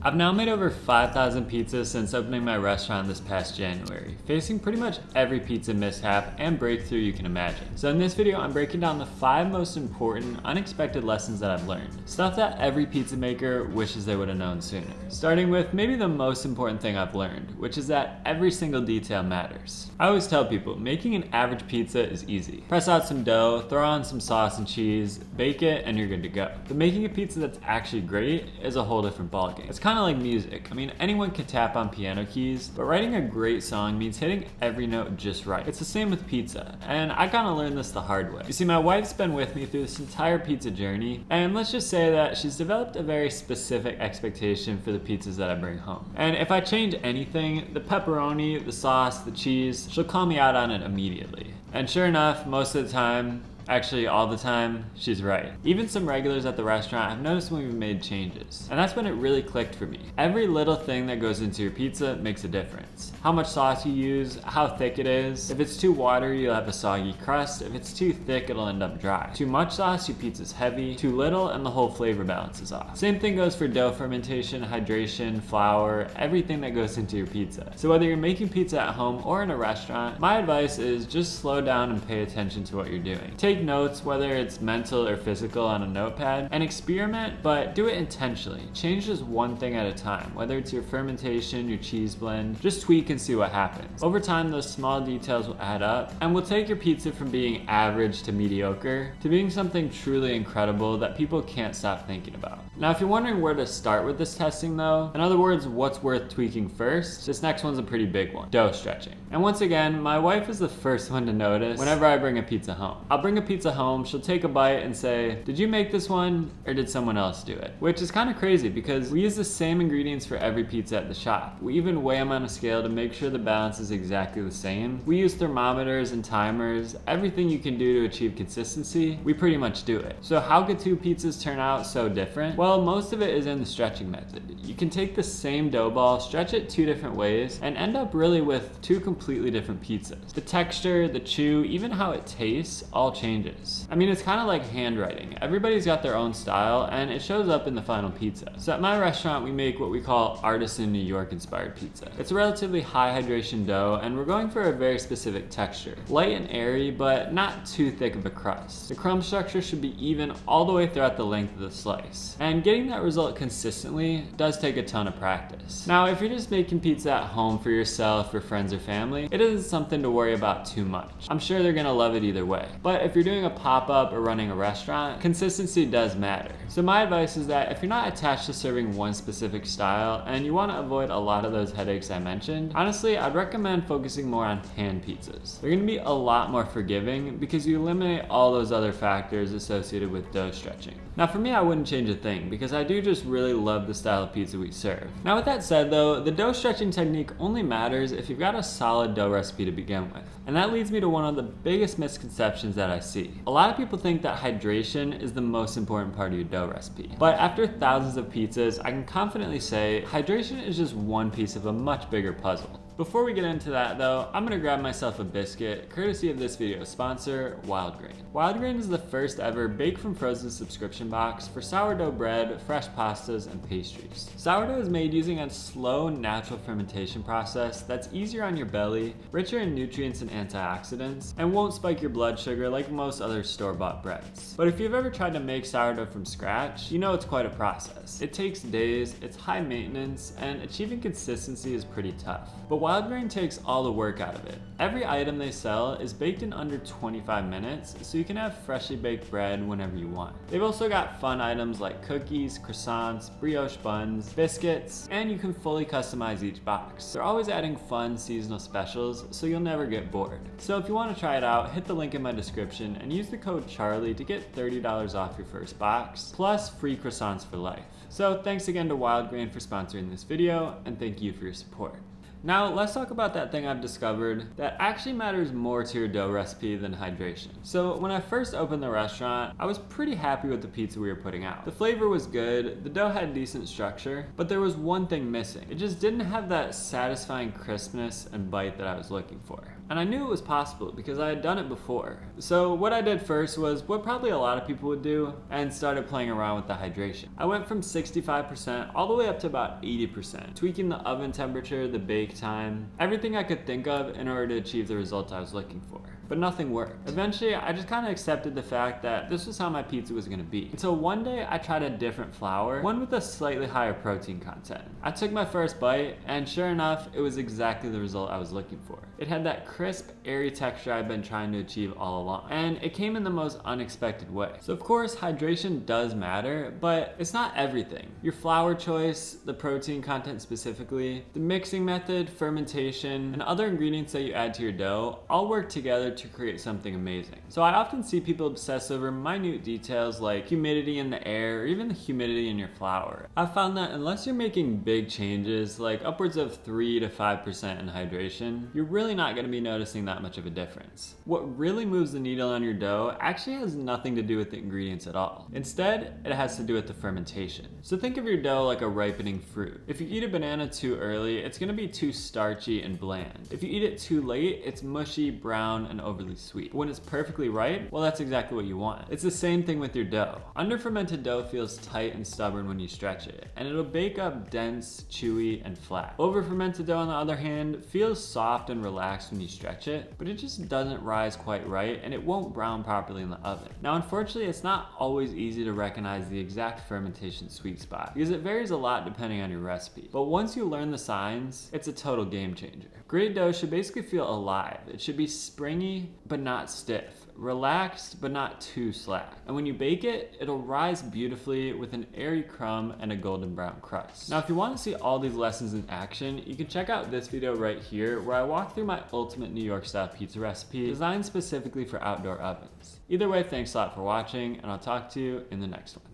I've now made over 5,000 pizzas since opening my restaurant this past January, facing pretty much every pizza mishap and breakthrough you can imagine. So in this video, I'm breaking down the 5 most important, unexpected lessons that I've learned. Stuff that every pizza maker wishes they would have known sooner. Starting with maybe the most important thing I've learned, which is that every single detail matters. I always tell people, making an average pizza is easy. Press out some dough, throw on some sauce and cheese, bake it, and you're good to go. But making a pizza that's actually great is a whole different ballgame. It's kind of like music. I mean, anyone can tap on piano keys, but writing a great song means hitting every note just right. It's the same with pizza, and I kind of learned this the hard way. You see, my wife's been with me through this entire pizza journey, and let's just say that she's developed a very specific expectation for the pizzas that I bring home. And if I change anything, the pepperoni, the sauce, the cheese, she'll call me out on it immediately. And sure enough, most of the time, actually all the time, she's right. Even some regulars at the restaurant have noticed when we've made changes. And that's when it really clicked for me. Every little thing that goes into your pizza makes a difference. How much sauce you use, how thick it is. If it's too watery, you'll have a soggy crust. If it's too thick, it'll end up dry. Too much sauce, your pizza's heavy. Too little, and the whole flavor balance is off. Same thing goes for dough fermentation, hydration, flour, everything that goes into your pizza. So whether you're making pizza at home or in a restaurant, my advice is just slow down and pay attention to what you're doing. Take notes, whether it's mental or physical, on a notepad, and experiment, but do it intentionally. Change just one thing at a time, whether it's your fermentation, your cheese blend, just tweak and see what happens. Over time, those small details will add up and will take your pizza from being average to mediocre to being something truly incredible that people can't stop thinking about. Now, if you're wondering where to start with this testing though, in other words, what's worth tweaking first, this next one's a pretty big one: dough stretching. And once again, my wife is the first one to notice whenever I bring a pizza home. I'll bring a pizza home, she'll take a bite and say, "Did you make this one or did someone else do it?" Which is kind of crazy because we use the same ingredients for every pizza at the shop. We even weigh them on a scale to make sure the balance is exactly the same. We use thermometers and timers, everything you can do to achieve consistency, we pretty much do it. So how could two pizzas turn out so different? Well, most of it is in the stretching method. You can take the same dough ball, stretch it 2 different ways, and end up really with 2 completely different pizzas. The texture, the chew, even how it tastes, all changes. I mean, it's kind of like handwriting. Everybody's got their own style, and it shows up in the final pizza. So at my restaurant, we make what we call artisan New York inspired pizza. It's a relatively high hydration dough, and we're going for a very specific texture. Light and airy, but not too thick of a crust. The crumb structure should be even all the way throughout the length of the slice. And getting that result consistently does take a ton of practice. Now, if you're just making pizza at home for yourself, for friends or family, it isn't something to worry about too much. I'm sure they're gonna love it either way. But if you're doing a pop-up or running a restaurant, consistency does matter. So my advice is that if you're not attached to serving one specific style and you want to avoid a lot of those headaches I mentioned, honestly, I'd recommend focusing more on pan pizzas. They're gonna be a lot more forgiving because you eliminate all those other factors associated with dough stretching. Now for me, I wouldn't change a thing because I do just really love the style of pizza we serve. Now with that said though, the dough stretching technique only matters if you've got a solid dough recipe to begin with. And that leads me to one of the biggest misconceptions that I see. A lot of people think that hydration is the most important part of your dough recipe. But after thousands of pizzas, I can confidently say hydration is just one piece of a much bigger puzzle. Before we get into that though, I'm gonna grab myself a biscuit, courtesy of this video's sponsor, Wild Grain. Wild Grain is the first ever bake from frozen subscription box for sourdough bread, fresh pastas, and pastries. Sourdough is made using a slow, natural fermentation process that's easier on your belly, richer in nutrients and antioxidants, and won't spike your blood sugar like most other store-bought breads. But if you've ever tried to make sourdough from scratch, you know it's quite a process. It takes days, it's high maintenance, and achieving consistency is pretty tough. But Wild Grain takes all the work out of it. Every item they sell is baked in under 25 minutes, so you can have freshly baked bread whenever you want. They've also got fun items like cookies, croissants, brioche buns, biscuits, and you can fully customize each box. They're always adding fun seasonal specials, so you'll never get bored. So if you want to try it out, hit the link in my description and use the code CHARLIE to get $30 off your first box, plus free croissants for life. So thanks again to Wild Grain for sponsoring this video, and thank you for your support. Now let's talk about that thing I've discovered that actually matters more to your dough recipe than hydration. So when I first opened the restaurant, I was pretty happy with the pizza we were putting out. The flavor was good, the dough had decent structure, but there was one thing missing. It just didn't have that satisfying crispness and bite that I was looking for. And I knew it was possible because I had done it before. So what I did first was what probably a lot of people would do and started playing around with the hydration. I went from 65% all the way up to about 80%, tweaking the oven temperature, the bake time, everything I could think of in order to achieve the result I was looking for. But nothing worked. Eventually, I just kind of accepted the fact that this was how my pizza was gonna be. Until one day, I tried a different flour, one with a slightly higher protein content. I took my first bite, and sure enough, it was exactly the result I was looking for. It had that crisp, airy texture I've been trying to achieve all along, and it came in the most unexpected way. So of course, hydration does matter, but it's not everything. Your flour choice, the protein content specifically, the mixing method, fermentation, and other ingredients that you add to your dough all work together to create something amazing. So I often see people obsess over minute details like humidity in the air or even the humidity in your flour. I've found that unless you're making big changes like upwards of 3 to 5% in hydration, you're really not going to be noticing that much of a difference. What really moves the needle on your dough actually has nothing to do with the ingredients at all. Instead, it has to do with the fermentation. So think of your dough like a ripening fruit. If you eat a banana too early, it's going to be too starchy and bland. If you eat it too late, it's mushy, brown, and overly sweet. When it's perfectly ripe, well, that's exactly what you want. It's the same thing with your dough. Under-fermented dough feels tight and stubborn when you stretch it, and it'll bake up dense, chewy, and flat. Over-fermented dough, on the other hand, feels soft and relaxed when you stretch it, but it just doesn't rise quite right, and it won't brown properly in the oven. Now, unfortunately, it's not always easy to recognize the exact fermentation sweet spot, because it varies a lot depending on your recipe. But once you learn the signs, it's a total game changer. Great dough should basically feel alive. It should be springy, but not stiff. Relaxed, but not too slack. And when you bake it, it'll rise beautifully with an airy crumb and a golden brown crust. Now, if you want to see all these lessons in action, you can check out this video right here where I walk through my ultimate New York style pizza recipe designed specifically for outdoor ovens. Either way, thanks a lot for watching, and I'll talk to you in the next one.